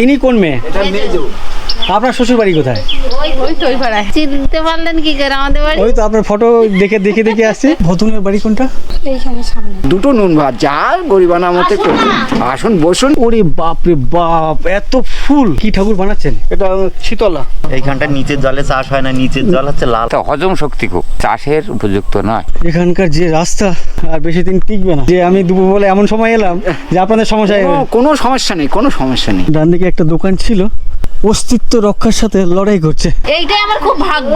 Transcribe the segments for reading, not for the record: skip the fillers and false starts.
ইনি কোন মেয়ে? আপনার শ্বশুর বাড়ি কোথায়? চিনতে পারলেন কি করে আমাদের বাড়ি? ওই তো আপনার ফটো দেখে দেখে দেখে আসছে। ভতুনের বাড়ি কোনটা? এইখানে সামনে। দুটো নুন ভাত যা গরিবানা মতে করবে। আসুন বসুন। ওরে বাপ রে বাপ, এত ফুল! কি ঠাকুর বানাচ্ছেন? এটা শীতলা। এইখানটা নিচের জলে চাষ হয় না, নিচের জল হচ্ছে লাল। হজম শক্তি খুব, চাষের উপযুক্ত নয়। এখানকার যে রাস্তা আর বেশি দিন টিকবে না। যে আমি দুপুর বলে এমন সময় এলাম যে আপনাদের সমস্যা কোনো সমস্যা নেই, কোনো সমস্যা নেই। ডান দিকে একটা দোকান ছিল, অস্তিত্ব রক্ষার সাথে লড়াই করছে। এইটাই আমার খুব ভাগ্য।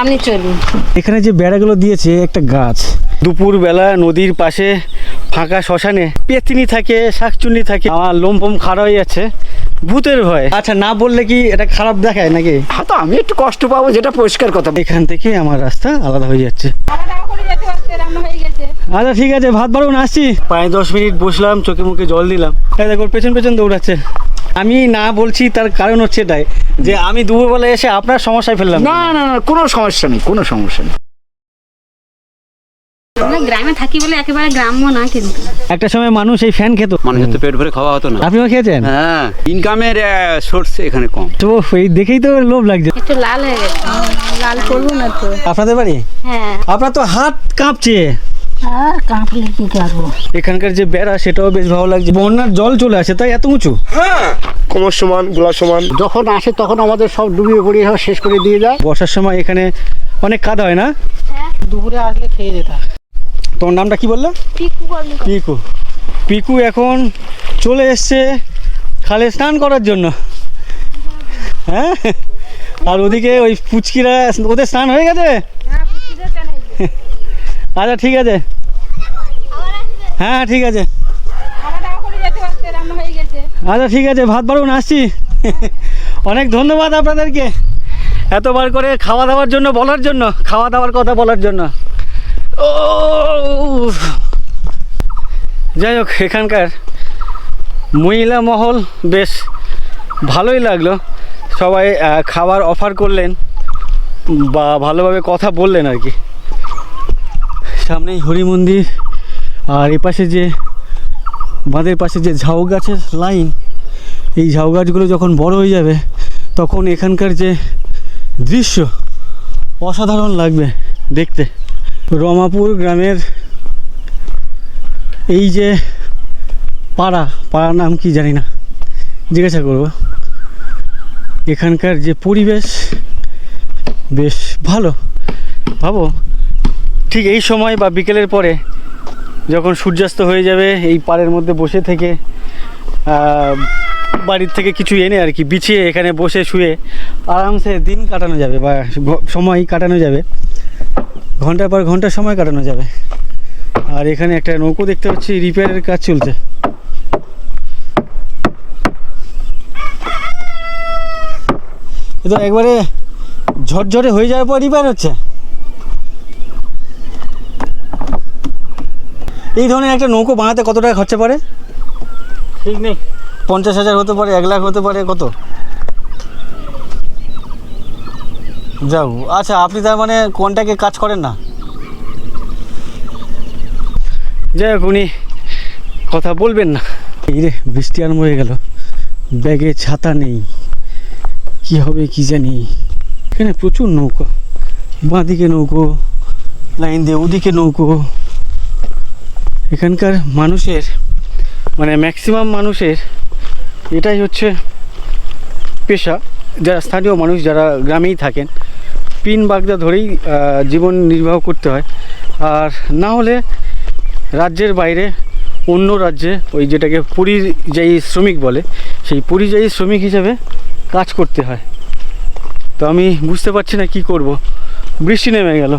আপনি চলুন। এখানে যে বেড়াগুলো দিয়েছে একটা গাছ। দুপুর বেলা নদীর পাশে ফাঁকা শ্মশানে পেতনি থাকে, শাকচুন্নি থাকে। আমার লোম ফোম খাড়া হয়ে যাচ্ছে ভূতের ভয়। আচ্ছা, না বললে কি এটা খারাপ দেখায় নাকি? হ্যাঁ, তো আমি একটু কষ্ট পাবো, যেটা পরিষ্কার কথা। এখান থেকে আমার রাস্তা আলাদা হয়ে যাচ্ছে। আচ্ছা ঠিক আছে, ভাত বাড়ুন, আসছি। 5-10 মিনিট বসলাম, চোখে মুখে জল দিলাম। এই দেখো পেছন পেছন দৌড়াচ্ছে। আমি না বলছি তার কারণ হচ্ছে এটাই যে আমি দুপুরবেলা এসে আপনার সমস্যায় ফেললাম। না না না, কোনো সমস্যা নেই, কোনো সমস্যা নেই। আমরা গ্রামে থাকি বলে একেবারে গ্রাম্য না, কিন্তু একটা সময় মানুষ এই ফ্যান খেত, মানুষের তো পেট ভরে খাওয়া হতো না। আপনিও খেয়েছেন? হ্যাঁ, ইনকামের সোর্স এখানে কম। তো এই দেখেই তো লোভ লাগছে। একটু লাল হয়ে গেছে। লাল করবো না তো। আপনাদের বাড়ি? হ্যাঁ। আপনার তো হাত কাঁপছে। আর কাঁপলে কি করবো? এখানকার যে বেড়া সেটাও বেশ ভালো লাগছে। বন্যার জল চলে আসে তাই এত উঁচু। কোমর সমান, গোলা সমান। যখন আসে তখন আমাদের সব ডুবিয়ে পড়িয়ে শেষ করে দিয়ে যায়। বর্ষার সময় এখানে অনেক কাদা হয় না? দুপুরে আসলে খেয়ে যেতাম। তোমার নামটা কি বললো? পিকু। পিকু এখন চলে এসছে খালে স্নান করার জন্য। হ্যাঁ, আর ওদিকে ওই পুচকিরা, ওদের স্নান হয়ে গেছে? আচ্ছা ঠিক আছে, হ্যাঁ ঠিক আছে। আচ্ছা ঠিক আছে, ভাত বাড়ুন, আসছি। অনেক ধন্যবাদ আপনাদেরকে এতবার করে খাওয়া দাওয়ার জন্য বলার জন্য, খাওয়া দাওয়ার কথা বলার জন্য। ও যাই হোক, এখানকার মহিলা মহল বেশ ভালোই লাগলো। সবাই খাবার অফার করলেন বা ভালোভাবে কথা বললেন আর কি। সামনেই হরি মন্দির, আর এপাশে যে বাঁধের পাশে যে ঝাউ গাছের লাইন, এই ঝাউ গাছগুলো যখন বড় হয়ে যাবে তখন এখানকার যে দৃশ্য অসাধারণ লাগবে দেখতে। রমাপুর গ্রামের এই যে পাড়ার নাম কি জানি না, জিজ্ঞাসা করব। এখানকার যে পরিবেশ বেশ ভালো। ভাবো ঠিক এই সময় বা বিকেলের পরে যখন সূর্যাস্ত হয়ে যাবে, এই পাড়ের মধ্যে বসে থেকে বাড়ির থেকে কিছু এনে আর কি বিছিয়ে এখানে বসে শুয়ে আরামসে দিন কাটানো যাবে বা সময় কাটানো যাবে, ঘন্টার পর ঘন্টা সময় কাটানো যাবে। আর এখানে একটা নৌকো দেখতে পাচ্ছি, রিপেয়ারের কাজ চলছে। এ তো একবারে ঝরঝরে হয়ে যাওয়ার পর রিপেয়ার হচ্ছে। এই ধরনের একটা নৌকো বানাতে কত টাকা খরচা পড়ে ঠিক নেই? 50,000 হতে পারে, 1 লাখ হতে পারে, কত? যাও, আচ্ছা আপনি তার মানে কোনটাকে কাজ করেন না? যাই হোক, উনি কথা বলবেন না। এই রে, বৃষ্টি আরম্ভ হয়ে গেল, ব্যাগে ছাতা নেই, কি হবে কি জানি। এখানে প্রচুর নৌকো, বাঁদিকে নৌকো, লাইন দিয়ে ওদিকে নৌকো। এখানকার মানুষের মানে ম্যাক্সিমাম মানুষের এটাই হচ্ছে পেশা। যারা স্থানীয় মানুষ, যারা গ্রামেই থাকেন, পিন বাগদা ধরেই জীবন নির্বাহ করতে হয়। আর না হলে রাজ্যের বাইরে অন্য রাজ্যে ওই যেটাকে পরিযায়ী শ্রমিক বলে, সেই পরিযায়ী শ্রমিক হিসেবে কাজ করতে হয়। তো আমি বুঝতে পারছি না কি করব। বৃষ্টি নেমে গেল,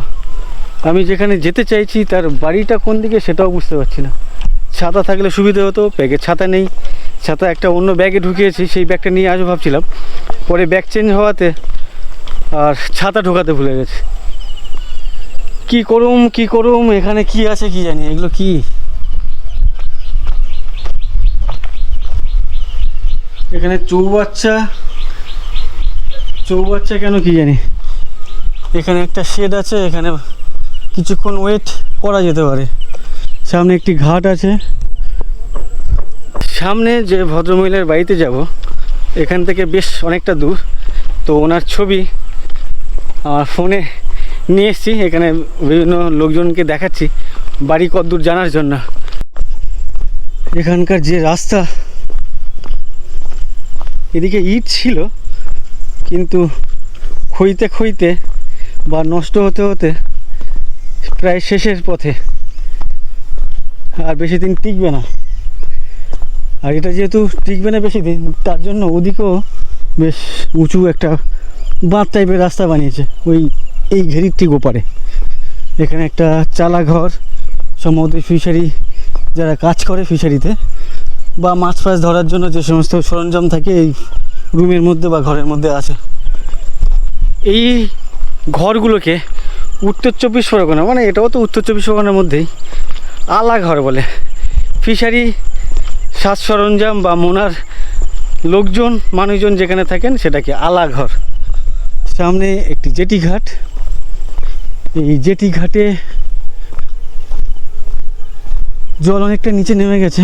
আমি যেখানে যেতে চাইছি তার বাড়িটা কোন দিকে সেটাও বুঝতে পারছি না। ছাতা থাকলে সুবিধা হতো, ব্যাগে ছাতা নেই। ছাতা একটা অন্য ব্যাগে ঢুকিয়েছি, সেই ব্যাগটা নিয়ে আসবো ভাবছিলাম, পরে ব্যাগ চেঞ্জ হওয়াতে আর ছাতা ঢোকাতে ভুলে গেছি। কি করুম, এখানে কি আছে কি জানি। এগুলো কি? এখানে চৌবাচ্চা কেন কি জানি। এখানে একটা শেড আছে, এখানে কিছুক্ষণ ওয়েট করা যেতে পারে। সামনে একটি ঘাট আছে। সামনে যে ভদ্রমহিলার বাড়িতে যাব, এখান থেকে বেশ অনেকটা দূর। তো ওনার ছবি আমার ফোনে নিয়ে এসেছি, এখানে বিভিন্ন লোকজনকে দেখাচ্ছি বাড়ি কতদূর জানার জন্য। এখানকার যে রাস্তা, এদিকে ইট ছিল কিন্তু ক্ষইতে ক্ষইতে বা নষ্ট হতে হতে প্রায় শেষের পথে, আর বেশি দিন টিকবে না। আর এটা যেহেতু টিকবে না বেশি দিন, তার জন্য ওদিকেও বেশ উঁচু একটা বাঁধ টাইপের রাস্তা বানিয়েছে এই ঘেরির ঠিক ওপারে। এখানে একটা চালা ঘর, সম্ভবত ফিশারি যারা কাজ করে ফিশারিতে বা মাছ ফাছ ধরার জন্য যে সমস্ত সরঞ্জাম থাকে এই রুমের মধ্যে বা ঘরের মধ্যে আছে। এই ঘরগুলোকে উত্তর 24 পরগনা, মানে এটাও তো উত্তর 24 পরগনার মধ্যেই, আলা ঘর বলে। ফিশারি সাজ সরঞ্জাম বা মোনার লোকজন মানুষজন যেখানে থাকেন সেটাকে আলা ঘর। সামনে একটি জেটি ঘাট, এই জেটি ঘাটে জল অনেকটা নিচে নেমে গেছে,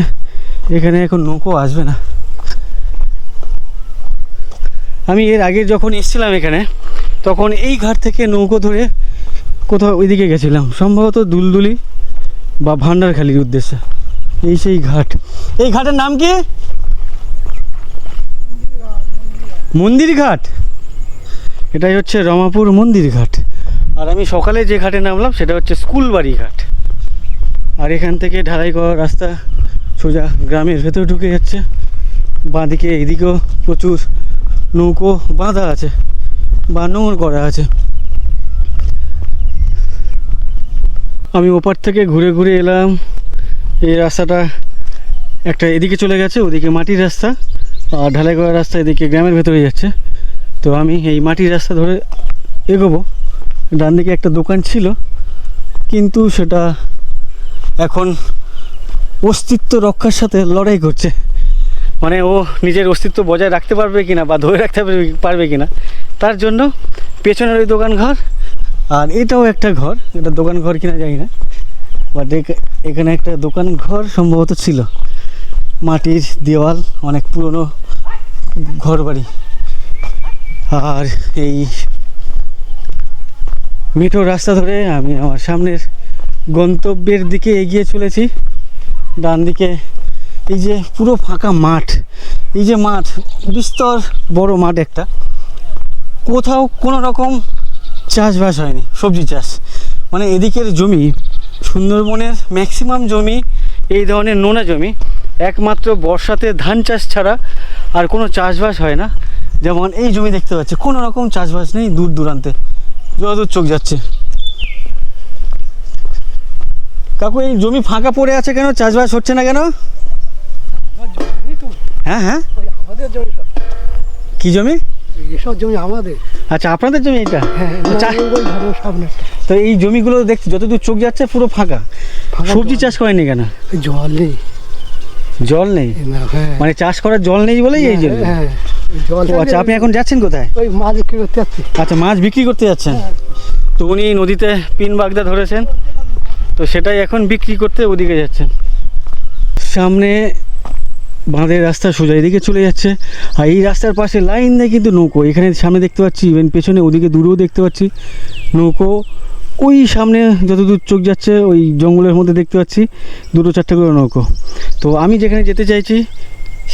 এখানে এখন নৌকো আসবে না। আমি এর আগে যখন এসেছিলাম এখানে, তখন এই ঘাট থেকে নৌকো ধরে কোথাও ওইদিকে গেছিলাম, সম্ভবত দুলদুলি বা ভান্ডারখালির উদ্দেশ্যে। এই সেই ঘাট। এই ঘাটের নাম কি? মন্দির ঘাট। এটাই হচ্ছে রমাপুর মন্দির ঘাট। আর আমি সকালে যে ঘাটে নামলাম সেটা হচ্ছে স্কুলবাড়ি ঘাট। আর এখান থেকে ঢালাই করা রাস্তা সোজা গ্রামের ভেতরে ঢুকে যাচ্ছে। বাঁদিকে এদিকেও প্রচুর নৌকো বাঁধা আছে বা নোঙর করা আছে। আমি ওপার থেকে ঘুরে ঘুরে এলাম। এই রাস্তাটা একটা এদিকে চলে গেছে, ওদিকে মাটির রাস্তা, আর ঢালাই করা রাস্তা এদিকে গ্রামের ভেতরে যাচ্ছে। তো আমি এই মাটির রাস্তা ধরে এগোবো। ডান দিকে একটা দোকান ছিল, কিন্তু সেটা এখন অস্তিত্ব রক্ষার সাথে লড়াই করছে। মানে ও নিজের অস্তিত্ব বজায় রাখতে পারবে কিনা বা ধরে রাখতে পারবে কিনা, তার জন্য পেছনের ওই দোকান ঘর, আর এটাও একটা ঘর, এটা দোকান ঘর কিনা জানি না, বাট এখানে একটা দোকান ঘর সম্ভবত ছিল। মাটির দেওয়াল, অনেক পুরনো ঘর বাড়ি। আর এই মেঠো রাস্তা ধরে আমি আমার সামনের গন্তব্যের দিকে এগিয়ে চলেছি। ডান দিকে এই যে পুরো ফাঁকা মাঠ, এই যে মাঠ, বিস্তর বড় মাঠ একটা, কোথাও কোনো রকম চাষবাস হয়নি, সবজি চাষ। মানে এদিকের জমি, সুন্দরবনের ম্যাক্সিমাম জমি এই ধরনের নোনা জমি, একমাত্র বর্ষাতে ধান চাষ ছাড়া আর কোনো চাষবাস হয় না। যেমন এই জমি দেখতে পাচ্ছি, কোনো রকম চাষবাস নেই দূর দূরান্তে, যতদূর চোখ যাচ্ছে। কাকু এই জমি ফাঁকা পড়ে আছে কেন? চাষবাস হচ্ছে না কেন? হ্যাঁ হ্যাঁ, আমাদের জমি সব। কি জমি? এসব জমি আমাদের। আচ্ছা, আপনাদের জমি এটা? হ্যাঁ, সামনে। তো এই জমিগুলো দেখছি যতদূর চোখ যাচ্ছে পুরো ফাঁকা, সবজি চাষ করেনি কেন? জল নেই। জল নেই মানে চাষ করার জল নেই বলেই এই জন্য? জল। আচ্ছা, আপনি এখন যাচ্ছেন কোথায়? ওই মাছ বিক্রি করতে যাচ্ছি। আচ্ছা, মাছ বিক্রি করতে যাচ্ছেন। তো উনি নদীতে পিন বাগদা ধরেছেন, তো সেটাই এখন বিক্রি করতে ওদিকে যাচ্ছেন। সামনে বাঁধের রাস্তা সোজা এদিকে চলে যাচ্ছে, আর এই রাস্তার পাশে লাইন দিয়ে কিন্তু নৌকো। এখানে সামনে দেখতে পাচ্ছি, ইভেন পেছনে ওদিকে দূরেও দেখতে পাচ্ছি নৌকো। ওই সামনে যতদূর চোখ যাচ্ছে ওই জঙ্গলের মধ্যে দেখতে পাচ্ছি 2-4টে করে নৌকো। তো আমি যেখানে যেতে চাইছি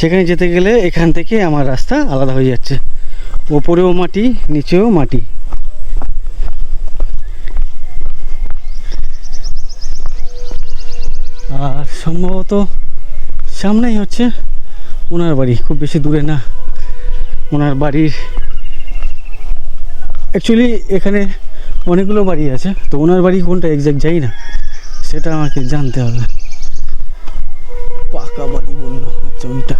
সেখানে যেতে গেলে এখান থেকে আমার রাস্তা আলাদা হয়ে যাচ্ছে। ওপরেও মাটি, নিচেও মাটি। আর সম্ভবত সামনেই হচ্ছে ওনার বাড়ি, খুব বেশি দূরে না। ওনার বাড়ির অ্যাকচুয়ালি এখানে অনেকগুলো বাড়ি আছে, তো ওনার বাড়ি কোনটা এক্স্যাক্ট যাই না, সেটা আমাকে জানতে হবে। পাকা বাড়ি বললো, আচ্ছা ওইটা।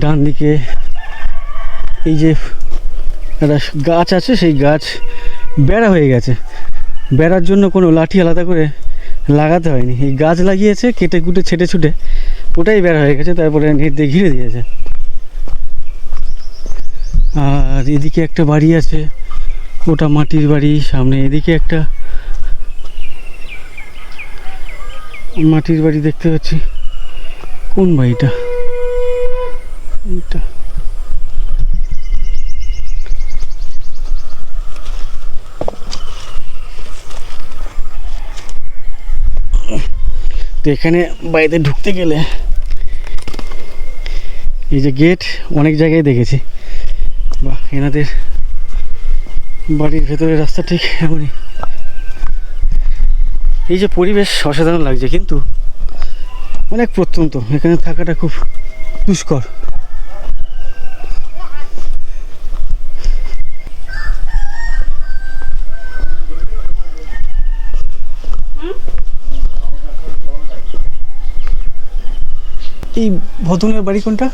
ডান দিকে এই যে একটা গাছ আছে, সেই গাছ বেড়া হয়ে গেছে। বেড়ার জন্য কোনো লাঠি আলাদা করে লাগাতে হয়নি, এই গাছ লাগিয়েছে কেটে কুটে ছেটে ছুটে, ওটাই বেড়া হয়ে গেছে। তারপরে নেট দিয়ে ঘিরে দিয়েছে। আর এদিকে একটা বাড়ি আছে, ওটা মাটির বাড়ি। সামনে এদিকে একটা মাটির বাড়ি দেখতে পাচ্ছি। কোন বাড়িটা? এইটা। তো এখানে বাড়িতে ঢুকতে গেলে এই যে গেট অনেক জায়গায় দেখেছি, বা এনাদের বাড়ির ভেতরের রাস্তা ঠিক এমনই। এই যে পরিবেশ অসাধারণ লাগছে, কিন্তু অনেক প্রত্যন্ত, এখানে থাকাটা খুব দুষ্কর। এই ভদনের বাড়ি কোনটা?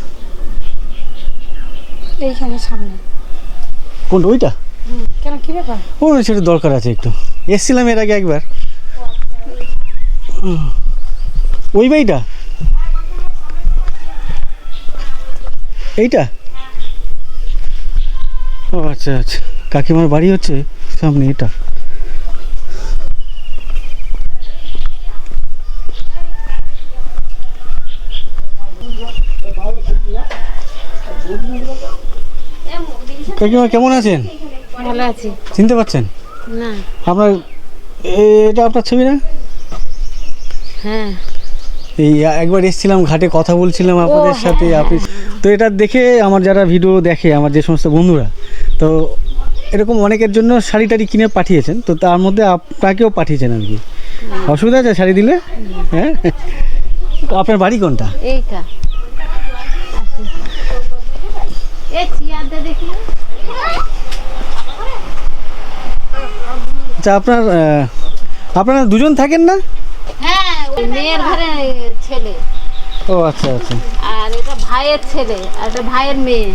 এইখানে সামনে। কোনটা? ওইটা? কেন, কি ব্যাপার? ও সেটা দরকার আছে একটু। এসছিলাম এর আগে একবার। ওই বাড়িটা? এইটা? ও আচ্ছা আচ্ছা, কাকিমার বাড়ি হচ্ছে সামনে এটা। কাকিমা কেমন আছেন? ভালো আছি। চিনতে পারছেন? না। আপনার এটা আপনার ছবি না? হ্যাঁ। এই একবার এসেছিলাম ঘাটে, কথা বলছিলাম আপনাদের সাথে। আপনি তো এটা দেখে আমার যারা ভিডিও দেখে, আমার যে সমস্ত বন্ধুরা, তো এরকম অনেকের জন্য শাড়ি টাড়ি কিনে পাঠিয়েছেন, তো তার মধ্যে আপনাকেও পাঠিয়েছেন আর কি। অসুবিধা আছে শাড়ি দিলে? হ্যাঁ। আপনার বাড়ি কোনটা? এইটা। এই চেয়ারটা দেখি। আচ্ছা, আপনারা দুজন থাকেন না? হ্যাঁ, ওই মেয়ের ঘরে ছেলে। ও আচ্ছা আচ্ছা। আর এটা ভাইয়ের ছেলে, আর এটা ভাইয়ের মেয়ে।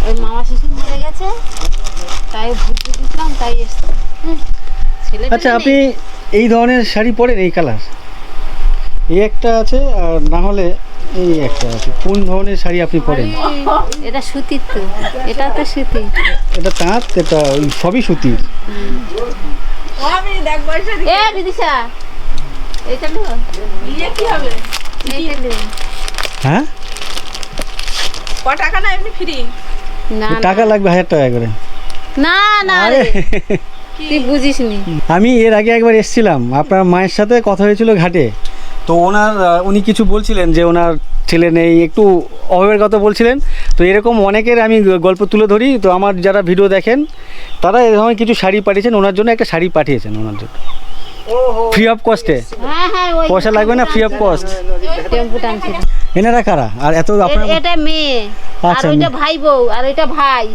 ওই মামা শ্বশুর মরে গেছে, তাই ঘুরতে দিয়েছিলাম, তাই এসছি। ছেলে আচ্ছা, আপনি এই ধরনের শাড়ি পরেন, এই কালার? এই একটা আছে, আর না হলে এই একটা আছে। কোন ধরনের শাড়ি আপনি পরেন? এটা সুতির তো, এটা তো সুতি। এটা তাঁত, এটা ওই সবই সুতির। এ বিদিশা, এইটা লো, কি হবে? এইটা লো। হ্যাঁ, না টাকা লাগবে 1000 টাকা করে। না না আরে তুই বুঝিস নি। আমি এর আগে একবার এসেছিলাম, আপনার মায়ের সাথে কথা হয়েছিল ঘাটে। তো উনি কিছু বলছিলেন যে ওনার ছেলে নেই, একটু অভাবের কথা বলছিলেন। তো এরকম অনেকের আমি গল্প তুলে ধরি, তো আমার যারা ভিডিও দেখেন তারা এরকম কিছু শাড়ি পাঠিয়েছেন, ওনার জন্য একটা শাড়ি পাঠিয়েছেন ওনার জন্য, ফ্রি অফ কস্টে। হ্যাঁ হ্যাঁ, ওই পয়সা লাগবে না, ফ্রি অফ কস্ট। টেম্পু টানছিল। এনারা কারা? আর এত আপনার এটা মেয়ে, আর আচ্ছা, ওইটা ভাই বউ, আর ওইটা ভাই,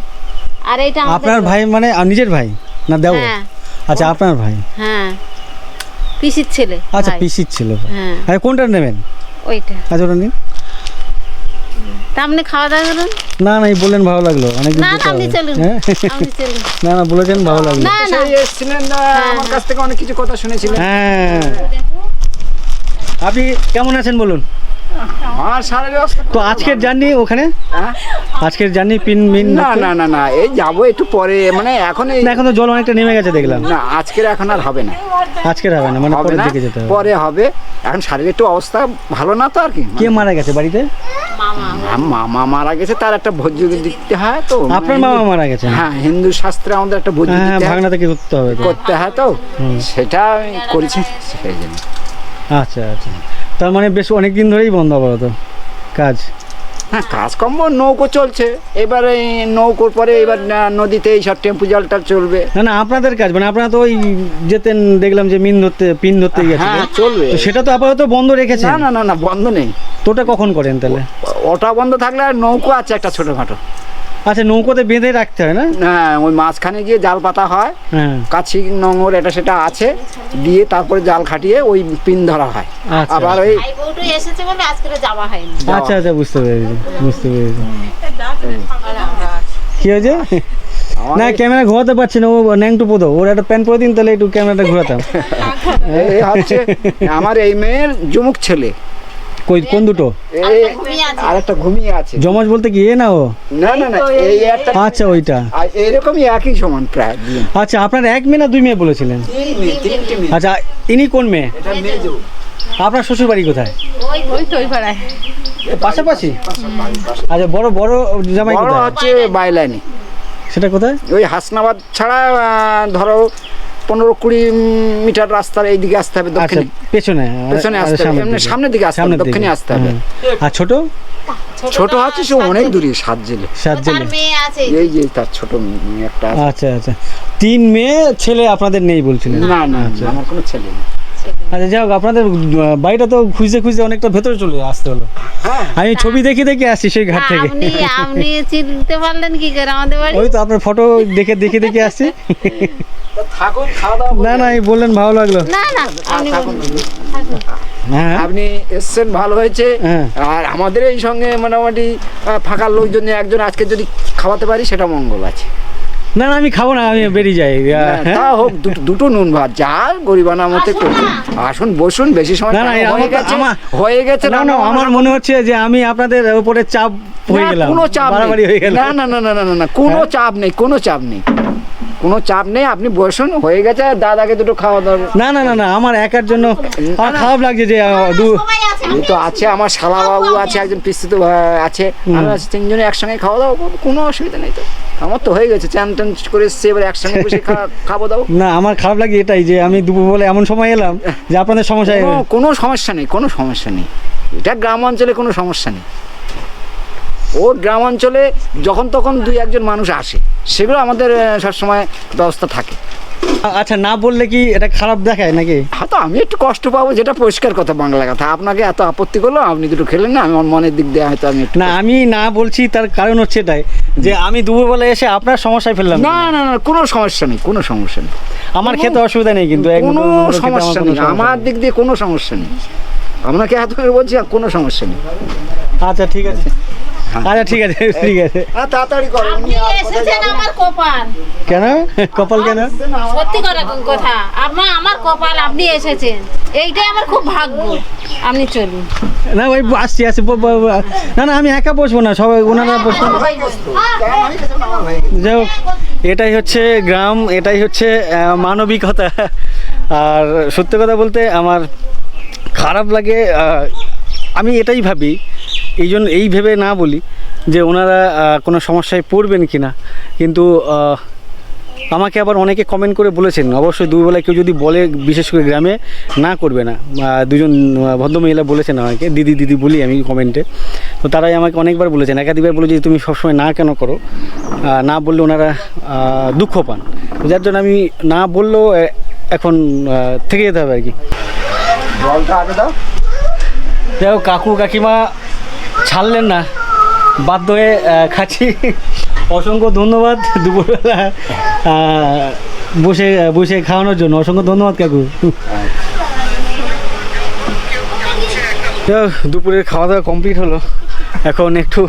আর এটা আপনার ভাই মানে নিজের ভাই না দেও? হ্যাঁ আচ্ছা, আপনার ভাই। হ্যাঁ, পিসির ছেলে। আচ্ছা, ভাই। পিসির ছিল। হ্যাঁ, আচ্ছা, কোনটা নেবেন? ওইটা। আচ্ছা, ওটা নিন। তা আপনি খাওয়া দাওয়া করুন। না না, এই বললেন ভালো লাগলো, অনেকদিন না না, আপনি চলুন, হ্যাঁ? আপনি চলুন। না না, বলেছেন ভালো লাগলো। না না, এসেছিলেন আমার কাছ থেকে অনেক কিছু কথা শুনেছিলেন। হ্যাঁ, আপনি কেমন আছেন বলুন? আমার শাড়ির অবস্থা তো আজকের জার্নি ওখানে, হ্যাঁ? আজকের জার্নি পিন মিন না না না না, এই যাবো একটু পরে, মানে এখন এই না, এখন তো জল অনেকটা নেমে গেছে দেখলাম। না, আজকের এখন আর হবে না, আজকের হবে না, মানে হবে পরের না, দিকে যেতে হবে। পরে হবে। এখন শারীরিক একটু অবস্থা ভালো না তো আর কি। কে মারা গেছে বাড়িতে? মামা মারা গেছে, তার একটা ভোজ্য দিতে হয় তো। আপনার মামা মারা গেছে? হ্যাঁ, হিন্দু শাস্ত্রে আমাদের একটা ভোজ্য হ্যাঁ, দিতে হয়, ভাগনা থেকে করতে হবে তো। করতে হয় তো, সেটা আমি করেছি সেই জন্য। আচ্ছা আচ্ছা, তার মানে বেশ অনেক দিন ধরেই বন্ধ আপাতত কাজ। হ্যাঁ, কাজকর্ম নৌকো চলছে, এবারে নৌকোর পরে এবার নদীতে এইসব টেম্পু জলটা চলবে। না না, আপনাদের কাজ মানে আপনারা তো ওই যেতেন, দেখলাম যে পিন ধরতে গেছে, হ্যাঁ, চলবে। তো সেটা তো আপাতত বন্ধ রেখেছেন? না না না না, বন্ধ নেই। তো ওটা কখন করেন তাহলে? ওটা বন্ধ থাকলে আর নৌকো আছে একটা ছোটখাটো। আচ্ছা, নৌকোতে বেঁধে রাখতে হয় না? হ্যাঁ, ওই মাঝখানে গিয়ে জাল পাতা হয়, হ্যাঁ। কাছি নোংর এটা সেটা আছে, দিয়ে তারপরে জাল খাটিয়ে ওই পিন ধরা হয়। আচ্ছা, আবার ওই ভাই বউটা এসেছে বলে আজকে যাওয়া হয়নি। আচ্ছা আচ্ছা, বুঝতে পেরেছি বুঝতে পেরেছি। কি হয়েছে? না, ক্যামেরা ঘোরাতে পারছি না, ও ন্যাংটু পোদো, ওর একটা প্যান্ট পরে দিন, তাহলে একটু ক্যামেরাটা ঘোরাতাম। এই হচ্ছে আমার এই মেয়ের জুমুক ছেলে। কোন দুটো? এই আর একটা ঘুমিয়ে আছে। জমজ বলতে কি এ না ও? না না না, এই একটা। আচ্ছা, ওইটা। আর এইরকমই একই সমান প্রায় দুজন। আচ্ছা, আপনার এক মেয়ে না দুই মেয়ে বলেছিলেন? তিনটে মেয়ে। আচ্ছা, ইনি কোন মেয়ে? এটা মেজো। আপনার শ্বশুর বাড়ি কোথায়? ওই তো ওই পাড়ায়। পাশাপাশি? আচ্ছা, বড় বড় জামাই বড় কোথায়? হচ্ছে বাইলাইনে, সেটা কোথায়? ওই হাসনাবাদ ছাড়া ধরো 15-20 মিটার রাস্তার এইদিকে আসতে হবে, আচ্ছা, দক্ষিণে পেছনে পেছনে আসতে হবে, এমনি সামনের দিকে আসতে হবে, সামনের দিকে। দক্ষিণে আসতে হবে। আর ছোট? ছোট হচ্ছে সে অনেক দূরে, 7 জেলে। 7 তার জেলে। মেয়ে আছে। এই যে তার ছোট মেয়ে একটা আছে। আচ্ছা আচ্ছা, 3 মেয়ে ছেলে আপনাদের নেই বলছিলেন? না না, আমার কোনো ছেলে নেই। আচ্ছা, যাই হোক, আপনাদের বাড়িটা তো খুঁজে খুঁজে অনেকটা ভেতরে চলে আসতে হলো। আমি ছবি দেখে দেখে আসছি সেই ঘাট থেকে। আপনি চিনতে পারলেন কি করে আমাদের বাড়ি? ওই তো আপনার ফটো দেখে দেখে দেখে আসছি। থাকুন, খাওয়া দাওয়া না না, এই বললেন ভালো লাগলো। না না, আপনি থাকুন। হ্যাঁ আপনি এসছেন, ভালো হয়েছে। হ্যাঁ। আর আমাদের এই সঙ্গে মোটামুটি ফাঁকা লোকজন একজন আজকে যদি খাওয়াতে পারি সেটা মঙ্গল আছে। না না, আমি খাবো না, আমি বেরিয়ে যাই। তা হোক, দুটো নুন ভাত যা গরিবানা মতে করি। আসুন বসুন, বেশি সময় না না, হয়ে গেছে, হয়ে গেছে। না না, আমার মনে হচ্ছে যে আমি আপনাদের উপরে চাপ হয়ে গেলাম, কোনো চাপ বাড়াবাড়ি হয়ে নেই। গেল। না না না না না না না, কোনো চাপ নেই, কোনো চাপ নেই, কোনো চাপ নেই। আপনি বসুন, হয়ে গেছে, দাদাকে দুটো খাওয়া দাওয়া। না না না না, আমার একার জন্য আমার খারাপ লাগছে যে সবাই আছে। এই তো আছে, আমার শালাবাবু আছে, একজন পিস্তিত আছে, আমরা আছি, 3 জনে একসঙ্গে খাওয়া দাওয়া করবো, কোনো অসুবিধা নেই তো। আমার তো হয়ে গেছে, চান টান করে এসছে, এবার একসঙ্গে বসে খাবো দাও। না, আমার খারাপ লাগে এটাই যে আমি দুপুর বলে এমন সময় এলাম যে আপনাদের সমস্যা কোনো সমস্যা নেই, কোনো সমস্যা নেই। এটা গ্রাম অঞ্চলে কোনো সমস্যা নেই। ও গ্রাম অঞ্চলে যখন তখন 2-1 জন মানুষ আসে, সেগুলো আমাদের সবসময় ব্যবস্থা থাকে। আচ্ছা, না বললে কি এটা খারাপ দেখায় নাকি? হয়তো আমি একটু কষ্ট পাবো, যেটা পরিষ্কার কথা, বাংলা কথা। আপনাকে এত আপত্তি করলো, আপনি দুটো খেলেন না, আমার মনের দিক দিয়ে হয়তো আমি একটু। না, আমি না বলছি, তার কারণ হচ্ছে এটাই যে আমি দুপুরবেলা এসে আপনার সমস্যায় ফেললাম। না না না, কোনো সমস্যা নেই, কোনো সমস্যা নেই, আমার খেতে অসুবিধা নেই, কিন্তু কোনো সমস্যা নেই, আমার দিক দিয়ে কোনো সমস্যা নেই। আপনাকে এত করে বলছি, কোনো সমস্যা নেই। আচ্ছা ঠিক আছে, আচ্ছা ঠিক আছে, ঠিক আছে। হ্যাঁ, তাড়াতাড়ি করো। আপনি এসেছেন আমার কপাল। কেন কপাল কেন? সত্যি কথা, আমার কপাল, আপনি এসেছেন, এইটাই আমার খুব ভাগ্য। আপনি চলুন। না, ওই আসছি আসছি, না না, আমি একা বসবো না, সবাই ওনারা বসবো। যাই হোক, এটাই হচ্ছে গ্রাম, এটাই হচ্ছে মানবিকতা। আর সত্যি কথা বলতে আমার খারাপ লাগে, আমি এটাই ভাবি, এই ভেবে না বলি যে ওনারা কোনো সমস্যায় পড়বেন কি না, কিন্তু আমাকে আবার অনেকে কমেন্ট করে বলেছেন, অবশ্যই দুবেলায় কেউ যদি বলে, বিশেষ করে গ্রামে, না করবে না। 2 জন ভদ্রমহিলা বলেছেন আমাকে, দিদি বলি আমি কমেন্টে, তো তারাই আমাকে অনেকবার বলেছেন, একাধিকবার বলে যে তুমি সবসময় না কেন করো, না বললে ওনারা দুঃখ পান, যার জন্য আমি না বললেও এখন থেকে যেতে হবে আর কি। জলটা আগে দাও। যাই হোক, কাকু কাকিমা ছাড়লেন না, বাধ্য হয়ে খাচ্ছি। অসংখ্য ধন্যবাদ দুপুরবেলা বসে বসে খাওয়ানোর জন্য, অসংখ্য ধন্যবাদ কাকু। দুপুরের খাওয়া দাওয়া কমপ্লিট হলো, এখন একটু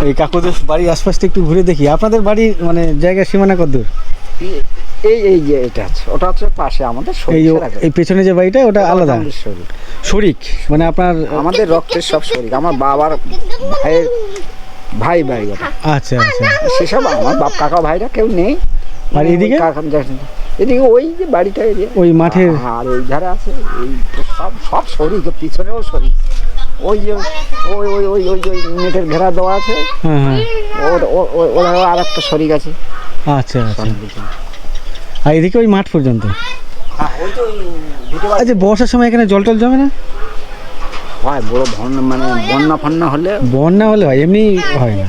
এই কাকুদের বাড়ির আশপাশটা একটু ঘুরে দেখি। আপনাদের বাড়ি মানে জায়গার সীমানা কত দূর? এই যে এটা আছে, ওটা হচ্ছে পাশে আমাদের এই পেছনে যে বাড়িটা, ওটা আলাদা শরিক, মানে আপনার আমাদের রক্তের সব শরিক, আমার বাবার ভাই ভাই ওটা। আচ্ছা আচ্ছা। সেসব আমার বাপ কাকা ভাইরা কেউ নেই। আর এদিকে? এদিকে ওই যে বাড়িটা, ওই মাঠের, আর ওই ধারে আছে, এই সব শরিক, পিছনেও শরিক। ওই যে ওই ওই ওই ওই ওই নেটের ঘেরা দেওয়া আছে, হ্যাঁ হ্যাঁ, ওর আর একটা শরিক আছে। আচ্ছা আচ্ছা। আর এদিকে ওই মাঠ পর্যন্ত। আচ্ছা, বর্ষার সময় এখানে জল টল জমে না? হয়, বড় বন্যা ফন্যা হলে। বন্যা হলে হয়, এমনি হয় না।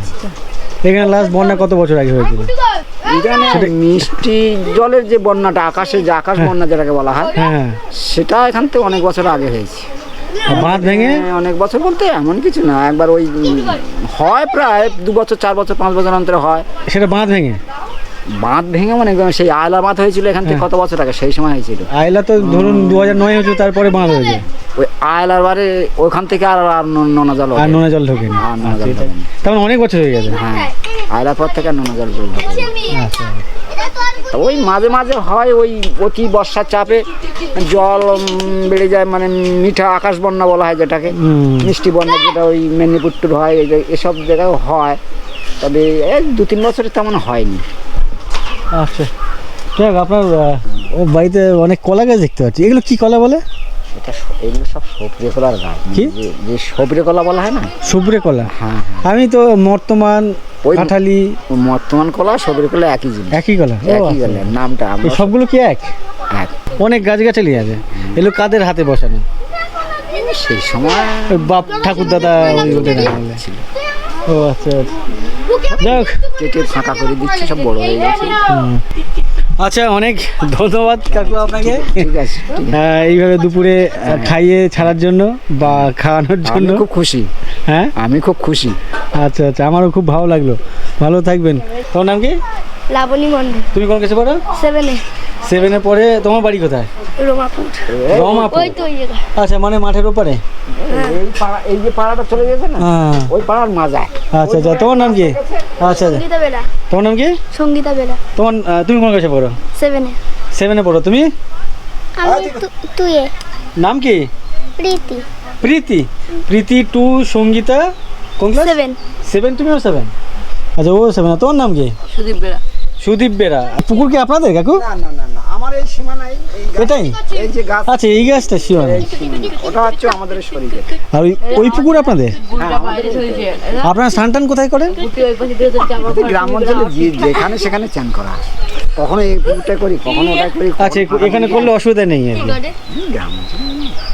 এখানে লাস্ট বন্যা কত বছর আগে হয়েছিল? এখানে মিষ্টি জলের যে বন্যাটা, আকাশে যে আকাশ বন্যা যেটাকে বলা হয়, হ্যাঁ, সেটা এখান থেকে অনেক বছর আগে হয়েছে। বাঁধ ভেঙে? অনেক বছর বলতে এমন কিছু না, একবার ওই হয় প্রায় 2 বছর 4 বছর 5 বছর অন্তরে হয়। সেটা বাঁধ ভেঙে? বাঁধ ভেঙে মানে সেই আয়লা বাঁধ হয়েছিল এখান থেকে কত বছর আগে, সেই সময় হয়েছিল। আয়লা তো ধরুন 2009 হয়েছিল, তারপরে বাঁধ হয়েছে। ওই আয়লার বারে ওইখান থেকে আর নোনা জল, আর নোনা জল ঢোকেনি? আর নোনা জল ঢোকেনি। তার মানে অনেক বছর হয়ে গেছে। হ্যাঁ, আয়লার পর থেকে আর নোনা জল ঢোকেনি। আচ্ছা। ওই মাঝে মাঝে হয়, ওই অতি বর্ষার চাপে জল বেড়ে যায়, মানে মিঠা আকাশ বন্যা বলা হয় যেটাকে, মিষ্টি বন্যা, যেটা ওই মেদিনীপুর টুর হয়, এসব জায়গায় হয়। তবে 2-3 বছরে তেমন হয়নি। আচ্ছা, যাক, আপনার ও বাড়িতে অনেক কলা গাছ দেখতে পাচ্ছি, এগুলো কি কলা বলে? এটা এগুলো সব সবরে কলার গাছ। কি? যে সবরে কলা বলা হয় না, সুব্রে কলা। হ্যাঁ আমি তো বর্তমান ওই কাঁঠালি বর্তমান কলা সবরে কলা একই জিনিস, একই কলা। ও, একই কলা, নামটা এই আমরা সবগুলো কি এক? এক। অনেক গাছগাছালি আছে, এগুলো কাদের হাতে বসানো? সেই সময় ওই বাপ ঠাকুর দাদা ওদের আমলে। ছিল, ও আচ্ছা আচ্ছা, যাই হোক। কেটে ফাঁকা করে দিচ্ছি, সব বড় হয়ে গেছে। আচ্ছা, অনেক ধন্যবাদ কাকু আপনাকে ঠিক আছে, ঠিক আছে। এইভাবে দুপুরে খাইয়ে ছাড়ার জন্য বা খাওয়ানোর আমি জন্য। খুব খুশি, হ্যাঁ, আমি খুব খুশি। আচ্ছা আচ্ছা, আমারও খুব ভালো লাগলো। ভালো থাকবেন। তোমার নাম কি? লাবণী মন্ডল, তুমি কোন কাছে পড়ো? 7-এ, 7-এ পড়ে। তোমার বাড়ি কোথায়? রোমাপুর। রমাপুর। ওই তো ওই জায়গা। আচ্ছা, মানে মাঠের ওপারে। এই পাড়া, এই যে পাড়াটা চলে গেছে না, হ্যাঁ, ওই পাড়ার মাজায়। আচ্ছা আচ্ছা, তোমার নাম কি? আচ্ছা আচ্ছা, সঙ্গীতা বেলা, তোমার নাম কি? সঙ্গীতা বেলা, তোমার তুমি কোন কাছে পড়ো? 7-এ। 7-এ পড়ো তুমি? আমি তুই নাম কি? প্রীতি, প্রীতি। প্রীতি টু, সঙ্গীতা কোন ক্লাস? 7। 7, তুমিও 7? আচ্ছা, ও 7। তোমার নাম কি? সুদীপ বেড়া। সুদীপ বেরা। পুকুর কি আপনাদের কাকু? না না না না, আমার এই সীমানায় এই গাছ, এটাই? এই যে গাছ, আচ্ছা, এই গাছটা শিওর। এই সীমানা, ওটা হচ্ছে আমাদের শরীরে। আর ওই পুকুর আপনাদের? আপনারা স্নান টান কোথায় করেন? গ্রাম অঞ্চলে যেখানে সেখানে চান করা হয়। কখনো এই পুকুরটা করি, কখনো ওটা করি। আচ্ছা, এখানে করলে অসুবিধা নেই আর কি। গ্রাম অঞ্চলে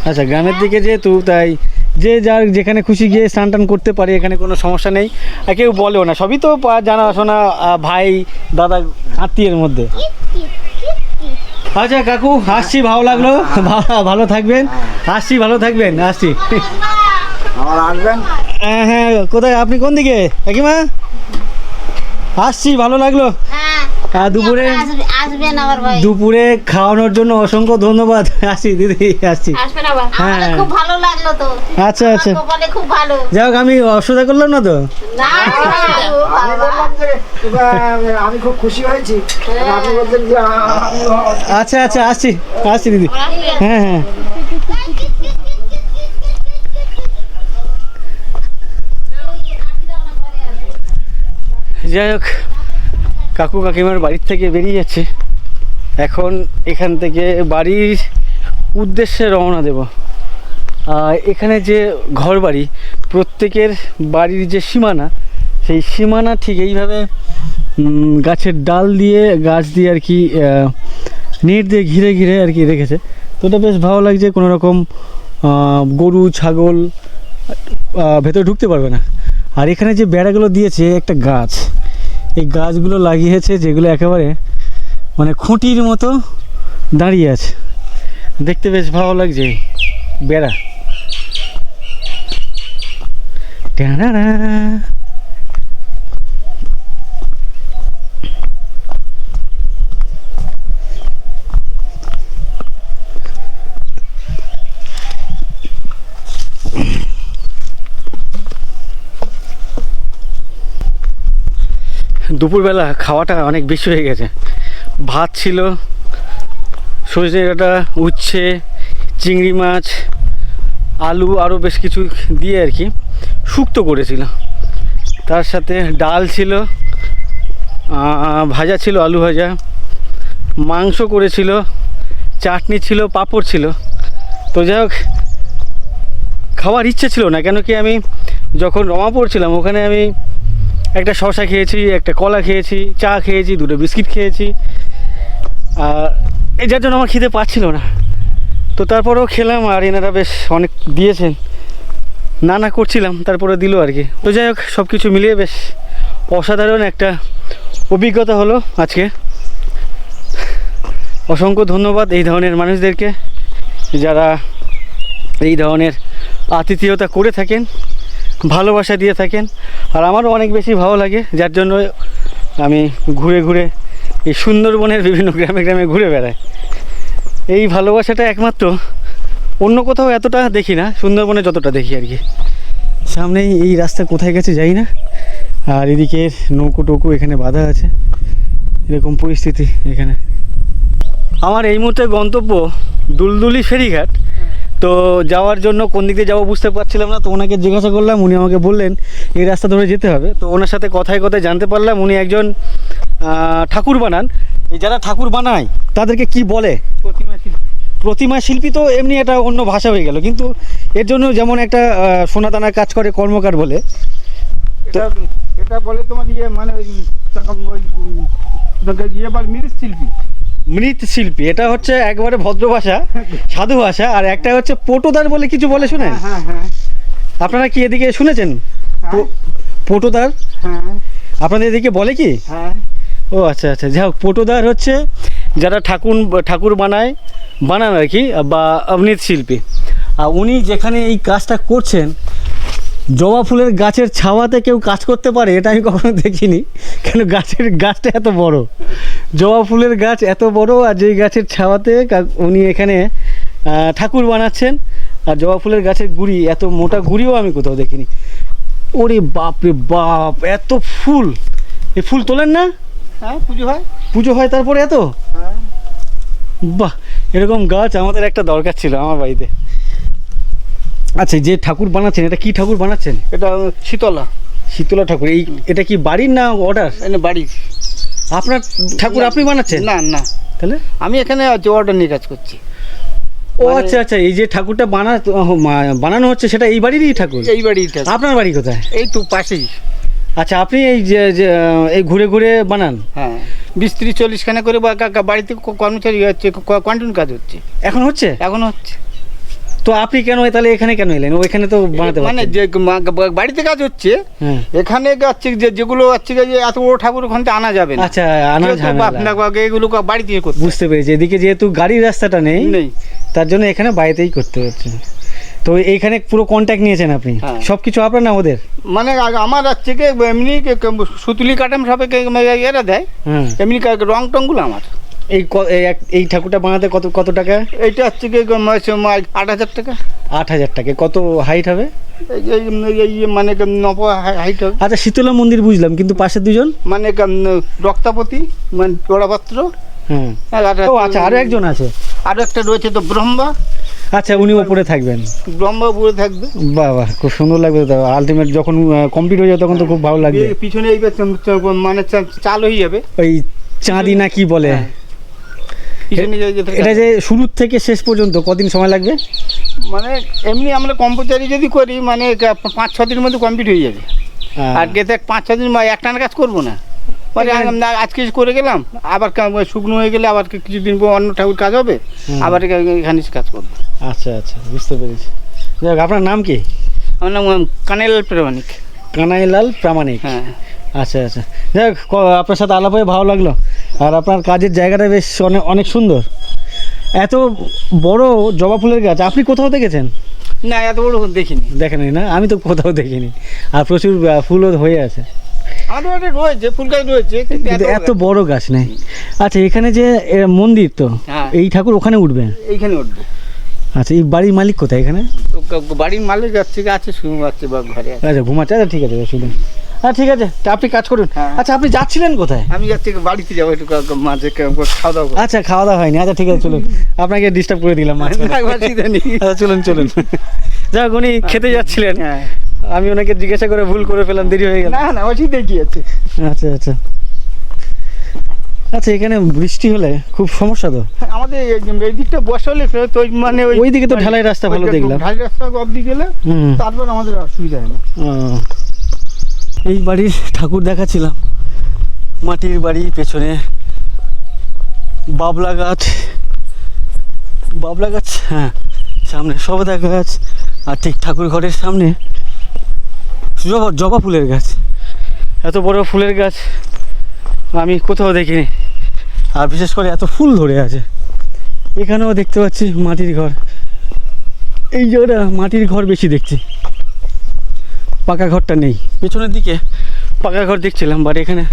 আচ্ছা, গ্রামের দিকে যেহেতু, তাই যে যার যেখানে খুশি গিয়ে স্নান টান করতে পারে, এখানে কোনো সমস্যা নেই। আর কেউ বলেও না, সবই তো জানাশোনা, ভাই দাদা আত্মীয়ের মধ্যে। আচ্ছা কাকু, আসছি, ভালো লাগলো। ভালো থাকবেন। আসছি, ভালো থাকবেন। আসছি। আমার আসবেন। হ্যাঁ হ্যাঁ, কোথায় আপনি, কোন দিকে কাকিমা? আসছি, ভালো লাগলো। দুপুরে আসবেন আবার ভাই। দুপুরে খাওয়ানোর জন্য অসংখ্য ধন্যবাদ। আসছি দিদি, আসছি। আসবেন আবার। হ্যাঁ। আমাদের খুব ভালো লাগলো তো। আচ্ছা আচ্ছা, কপালে খুব ভালো। যাই হোক, আমি অসুবিধা করলাম না তো? না, আমি বললাম যে আমি খুব খুশি হয়েছি, আপনি বলছেন যে আচ্ছা আচ্ছা, আসছি আসছি দিদি। হ্যাঁ হ্যাঁ, যাই হোক, কাকু কাকিমার বাড়ির থেকে বেরিয়ে যাচ্ছে। এখন এখান থেকে বাড়ির উদ্দেশ্যে রওনা দেব। এখানে যে ঘর বাড়ি, প্রত্যেকের বাড়ির যে সীমানা, সেই সীমানা ঠিক এইভাবে গাছের ডাল দিয়ে, গাছ দিয়ে আর কি, নেট দিয়ে ঘিরে ঘিরে আর কি রেখেছে। তো ওটা বেশ ভালো লাগছে। কোনো রকম গরু ছাগল ভেতরে ঢুকতে পারবে না। আর এখানে যে বেড়াগুলো দিয়েছে, একটা গাছ, এই গাছগুলো লাগিয়েছে যেগুলো একেবারে মানে খুঁটির মতো দাঁড়িয়ে আছে। দেখতে বেশ ভালো লাগছে বেড়া। টানানা। দুপুরবেলা খাওয়াটা অনেক বেশি হয়ে গেছে। ভাত ছিল, সজনে ডাঁটা, উচ্ছে, চিংড়ি মাছ, আলু, আরও বেশ কিছু দিয়ে আর কি শুক্তো করেছিল। তার সাথে ডাল ছিল, ভাজা ছিল, আলু ভাজা, মাংস করেছিল, চাটনি ছিল, পাঁপড় ছিল। তো যাই হোক, খাওয়ার ইচ্ছে ছিল না, কেন কি আমি যখন রমাপুর ছিলাম ওখানে আমি একটা শসা খেয়েছি, একটা কলা খেয়েছি, চা খেয়েছি, 2টো বিস্কিট খেয়েছি। এই যার জন্য আমার খিদে পাচ্ছিল না। তো তারপরেও খেলাম, আর এনারা বেশ অনেক দিয়েছেন, না করছিলাম, তারপরে দিল আর কি। তো যাই হোক, সব কিছু মিলিয়ে বেশ অসাধারণ একটা অভিজ্ঞতা হলো আজকে। অসংখ্য ধন্যবাদ এই ধরনের মানুষদেরকে, যারা এই ধরনের আতিথেয়তা করে থাকেন, ভালোবাসা দিয়ে থাকেন। আর আমারও অনেক বেশি ভালো লাগে, যার জন্য আমি ঘুরে ঘুরে এই সুন্দরবনের বিভিন্ন গ্রামে গ্রামে ঘুরে বেড়াই। এই ভালোবাসাটা একমাত্র অন্য কোথাও এতটা দেখি না, সুন্দরবনে যতটা দেখি আর কি। সামনেই এই রাস্তা কোথায় গেছে যাই না। আর এদিকে নৌকো টৌকো এখানে বাঁধা আছে, এরকম পরিস্থিতি এখানে। আমার এই মুহূর্তে গন্তব্য দুলদুলি ফেরিঘাট। তো যাওয়ার জন্য কোন দিক দিয়ে যাবো বুঝতে পারছিলাম না। তো ওনাকে জিজ্ঞাসা করলাম, উনি আমাকে বললেন এই রাস্তা ধরে যেতে হবে। তো ওনার সাথে কথায় কথায় জানতে পারলাম উনি একজন ঠাকুর বানান। এই যারা ঠাকুর বানায় তাদেরকে কি বলে? প্রতিমা শিল্পী তো এমনি এটা অন্য ভাষা হয়ে গেল, কিন্তু এর জন্য যেমন একটা সোনাদানা কাজ করে কর্মকার বলে। এটা এটা বলে তোমার ইয়ে মানে ওই ইয়ে বল মৃৎশিল্পী। মৃৎশিল্পী এটা হচ্ছে একবারে ভদ্র ভাষা, সাধু ভাষা। আর একটা হচ্ছে পটোদার বলে কিছু বলে শুনেন? হ্যাঁ হ্যাঁ আপনারা কি এদিকে শুনেছেন পটোদার? হ্যাঁ আপনাদের এদিকে বলে কি? হ্যাঁ ও আচ্ছা আচ্ছা, যাই হোক, পটোদার হচ্ছে যারা ঠাকুর বানান আর কি, বা মৃৎশিল্পী। আর উনি যেখানে এই কাজটা করছেন, জবা ফুলের গাছের ছাওয়াতে কেউ কাজ করতে পারে এটা আমি কখনো দেখিনি। কেন গাছটা এত বড়, জবা ফুলের গাছ এত বড়, আর যেই গাছের ছাওয়াতে উনি এখানে ঠাকুর বানাচ্ছেন। আর জবা ফুলের গাছের গুঁড়ি, এত মোটা গুঁড়িও আমি কোথাও দেখিনি। ওরে বাপ রে বাপ, এত ফুল! এই ফুল তোলেন না? হ্যাঁ পুজো হয় তারপরে এত? হ্যাঁ বাহ, এরকম গাছ আমাদের একটা দরকার ছিল আমার বাড়িতে। আচ্ছা, যে ঠাকুর বানাচ্ছেন, এটা কি ঠাকুর বানাচ্ছেন? এটা শীতলা ঠাকুর। এটা কি বাড়ির না অর্ডার? বাড়ির। আপনার ঠাকুর আপনি বানাচ্ছেন? না না, তাহলে আমি এখানে অর্ডার নিয়ে কাজ করছি। ও আচ্ছা আচ্ছা, এই যে ঠাকুরটা বানানো হচ্ছে সেটা এই বাড়িরই ঠাকুর? এই বাড়িটা। আপনার বাড়ি কোথায়? এই তো পাশেই। আচ্ছা, আপনি এই যে এই ঘুরে ঘুরে বানান? হ্যাঁ, 20-30-40 খানা করে বাড়িতে কর্মচারী হচ্ছে, কন্টিনিউ কাজ হচ্ছে। এখন হচ্ছে? এখন হচ্ছে। তো আপনি কেন তাহলে এখানে কেন এলেন? ওইখানে তো বানাতে মানে পারতেন। যে বাড়িতে কাজ হচ্ছে, হ্যাঁ। এখানে হচ্ছে যেগুলো হচ্ছে যে এত বড় ঠাকুর ওখান থেকে আনা যাবে না। আচ্ছা, আনা ঝামেলা। এগুলো বাড়ি থেকে করতে। বুঝতে পেরেছি, এদিকে যেহেতু গাড়ির রাস্তাটা নেই, তার জন্য এখানে বাড়িতেই করতে হচ্ছে। তো এইখানে পুরো কন্ট্যাক্ট নিয়েছেন আপনি? হ্যাঁ। সব কিছু আপনার না ওদের? মানে আমার হচ্ছে কি এমনি সুতুলি কাটাম সবে এরা দেয়, হ্যাঁ। এমনি রং টংগুলো আমার। এই ঠাকুরটা বানাতে কত টাকা? এইটা হচ্ছে কি 8,000 টাকা। 8,000 টাকা। কত হাইট হবে? মানে হাইট হবে। আচ্ছা, শীতলা মন্দির বুঝলাম, কিন্তু পাশে দুজন মানে রক্তাপতি, মানে জোড়াপাত্র। হ্যাঁ। ও আচ্ছা, আরো একজন আছে? আরো একটা রয়েছে তো ব্রহ্মা। আচ্ছা, উনি ওপরে থাকবেন? ব্রহ্মা উপরে থাকবে। বাহ বাহ, খুব সুন্দর লাগবে। আলটিমেট যখন কমপ্লিট হয়ে যাবে তখন তো খুব ভালো লাগবে। পিছনে এই মানে চাল হয়ে যাবে, ওই চাঁদি না কি বলে? এটা যে শুরু থেকে শেষ পর্যন্ত কদিন সময় লাগবে? মানে এমনি আমরা কম্পিউটারে যদি করি মানে 5-6 দিনের মধ্যে কমপ্লিট হয়ে যাবে। আর গেতে 5-6 দিন একটানা কাজ করবো না, মানে আজকে করে গেলাম, আবার শুকনো হয়ে গেলে আবার কিছুদিন পর অন্য ঠাকুর কাজ হবে, আবার এখানে কাজ করবো। আচ্ছা আচ্ছা, বুঝতে পেরেছি। যাই হোক, আপনার নাম কি? আমার নাম কানাইলাল প্রামাণিক। কানাইলাল প্রামাণিক। হ্যাঁ। আচ্ছা আচ্ছা, যাই হোক, আপনার সাথে আলাপ হয়ে ভালো লাগলো। আর আপনার কাজের জায়গাটা বেশ অনেক সুন্দর। এত বড় জবা ফুলের গাছ আপনি কোথাও দেখেছেন? না, এত বড় দেখিনি। দেখেনি না? আমি তো কোথাও দেখিনি। আর প্রচুর ফুলও হয়ে আছে। আমাদের বাড়িতে রয়েছে, ফুল গাছ রয়েছে, কিন্তু এত বড় গাছ নেই। আচ্ছা, এখানে যে মন্দির, তো এই ঠাকুর ওখানে উঠবে? এইখানে উঠবে। আচ্ছা, এই বাড়ির মালিক কোথায় এখানে? বাড়ির মালিক যাচ্ছে ঘরে আচ্ছা, ঘুমাচ্ছে। আচ্ছা, ঠিক আছে, শুনুন। হ্যাঁ, ঠিক আছে, তা আপনি কাজ করুন। আচ্ছা, আপনি যাচ্ছিলেন কোথায়? আমি যাচ্ছি বাড়িতে যাবো, একটু মাঝে খাওয়া দাওয়া। আচ্ছা, খাওয়া দাওয়া হয়নি? আচ্ছা, ঠিক আছে, চলুন। আপনাকে ডিস্টার্ব করে দিলাম। আচ্ছা, চলুন। যাক, উনি খেতে যাচ্ছিলেন, আমি ওনাকে জিজ্ঞাসা করে ভুল করে ফেলাম, দেরি হয়ে গেল। না, অসুবিধা কি আছে? আচ্ছা আচ্ছা আচ্ছা, এখানে বৃষ্টি হলে খুব সমস্যা তো। আমাদের এই দিকটা বর্ষা হলে তো মানে ওই দিকে তো ঢালাই রাস্তা ভালো দেখলাম। ঢালাই রাস্তা অবধি গেলে তারপর আমাদের অসুবিধা হয় না। এই বাড়ির ঠাকুর দেখাচ্ছিলাম, মাটির বাড়ি, পেছনে বাবলা গাছ, হ্যাঁ, সামনে সবেদা গাছ, আর ঠিক ঠাকুর ঘরের সামনে জবা ফুলের গাছ। এত বড় ফুলের গাছ আমি কোথাও দেখিনি। আর বিশেষ করে এত ফুল ধরে আছে। এখানেও দেখতে পাচ্ছি মাটির ঘর। এই জায়গাটা মাটির ঘর বেশি দেখছি, পাকা ঘরটা নেই। পেছনের দিকে পাকা ঘর দেখছিলাম, বাট এখানে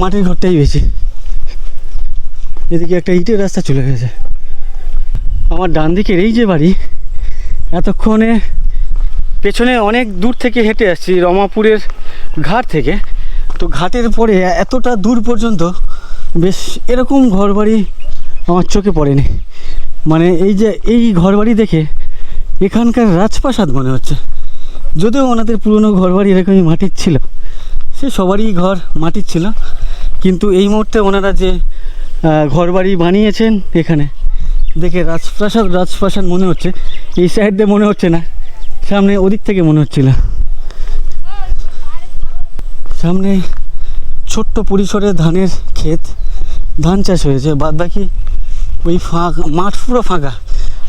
মাটির ঘরটাই বেশি। এদিকে একটা ইটের রাস্তা চলে গেছে। আমার ডান দিকের এই যে বাড়ি, এতক্ষণে পেছনে অনেক দূর থেকে হেঁটে আসছি রমাপুরের ঘাট থেকে। তো ঘাটের পরে এতটা দূর পর্যন্ত বেশ এরকম ঘরবাড়ি আমার চোখে পড়েনি। মানে এই ঘরবাড়ি দেখে এখানকার রাজপ্রাসাদ মনে হচ্ছে। যদিও ওনাদের পুরনো ঘরবাড়ি এরকমই মাটির ছিল, সে সবারই ঘর মাটির ছিল, কিন্তু এই মুহূর্তে ওনারা যে ঘরবাড়ি বানিয়েছেন এখানে, দেখে রাজপ্রাসাদ মনে হচ্ছে, এই সাইড দিয়ে মনে হচ্ছে না, সামনে ওদিক থেকে মনে হচ্ছিল। সামনে ছোট্ট পরিসরে ধানের ক্ষেত, ধান চাষ হয়েছে, বাদ বাকি ওই মাঠ পুরো ফাঁকা।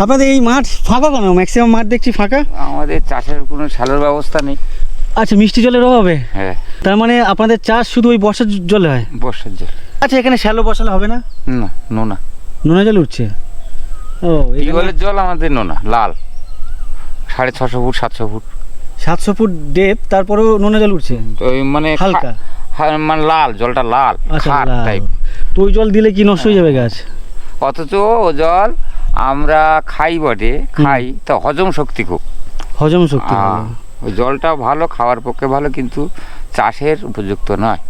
আপনাদের এই মাঠ ফাঁকা কেন? ম্যাক্সিমাম মাঠ দেখছি ফাঁকা। আমাদের চাষের কোনো সালোর ব্যবস্থা নেই। আচ্ছা, মিষ্টি জলের অভাবে? হ্যাঁ, তার মানে আপনাদের চাষ শুধু ওই বর্ষার জলে হয়? বর্ষার জল। আচ্ছা, এখানে শ্যালো বসালে হবে না? না, নোনা। নোনা জল উঠছে? ও, টিউবওয়েলের জল আমাদের নোনা, লাল, 650 ফুট 700 ফুট 700 ফুট ডেপ, তারপরেও নোনা জল উঠছে? তো ওই মানে হালকা? মানে লাল, জলটা লাল, আচ্ছা, খাট লাল। টাইপ। তো ওই জল দিলে কি নষ্ট হয়ে যাবে গাছ? অথচ ও জল আমরা খাই বটে, তো হজম শক্তি খুব। হজম শক্তি ভালো। ওই জলটা ভালো, খাওয়ার পক্ষে ভালো, কিন্তু চাষের উপযুক্ত নয়।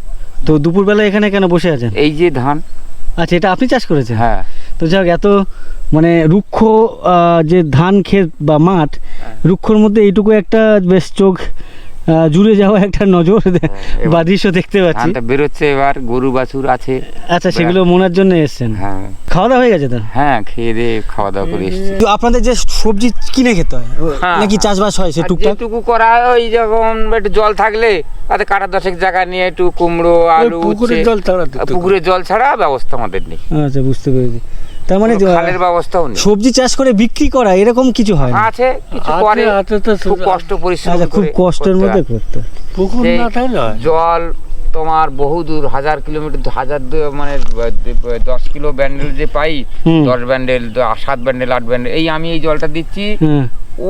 তো দুপুরবেলা এখানে কেন বসে আছেন? এই যে ধান। আচ্ছা, এটা আপনি চাষ করেছেন? হ্যাঁ। তো যাক, এত মানে রুক্ষ যে ধান ক্ষেত বা মাঠ, রুক্ষর মধ্যে এইটুকু একটা বেশ চোখ জুড়ে যাওয়া একটা নজর বা দৃশ্য দেখতে পাচ্ছি। ধানটা বেরোচ্ছে, এবার গরু বাছুর আছে। আচ্ছা, সেগুলো মোনার জন্য এসেছেন? হ্যাঁ। খাওয়া দাওয়া হয়ে গেছে তো? হ্যাঁ, খেয়ে দিয়ে খাওয়া দাওয়া করে এসেছি। তো আপনাদের যে সবজি কিনে খেতে হয় হ্যাঁ, নাকি চাষবাস হয় সে আর টুকটাক? যেটুকু করা হয় ওই যখন একটু জল থাকলে তাতে কাটা 10 জায়গা নিয়ে একটু কুমড়ো, আলু, পুকুরের উচ্ছে, জল ছাড়া পুকুরের জল ছাড়া ব্যবস্থা আমাদের নেই। আচ্ছা, বুঝতে পেরেছি। তার মানে কোনো খালের ব্যবস্থাও নেই। সবজি চাষ করে বিক্রি করা এরকম কিছু হয় না? আছে, কিছু করে, খুব কষ্ট পরিশ্রম আচ্ছা, খুব করে কষ্টের করতে মধ্যে হয়। করতে হয়। পুকুর সেই না থাকলে হয়। জল তোমার বহু দূর, 1000 কিলোমিটার, মানে 10 কিলো ব্যান্ডেল যে পাই, হুম। 10 ব্যান্ডেল, 7 ব্যান্ডেল, 8 ব্যান্ডেল, এই আমি এই জলটা দিচ্ছি হ্যাঁ।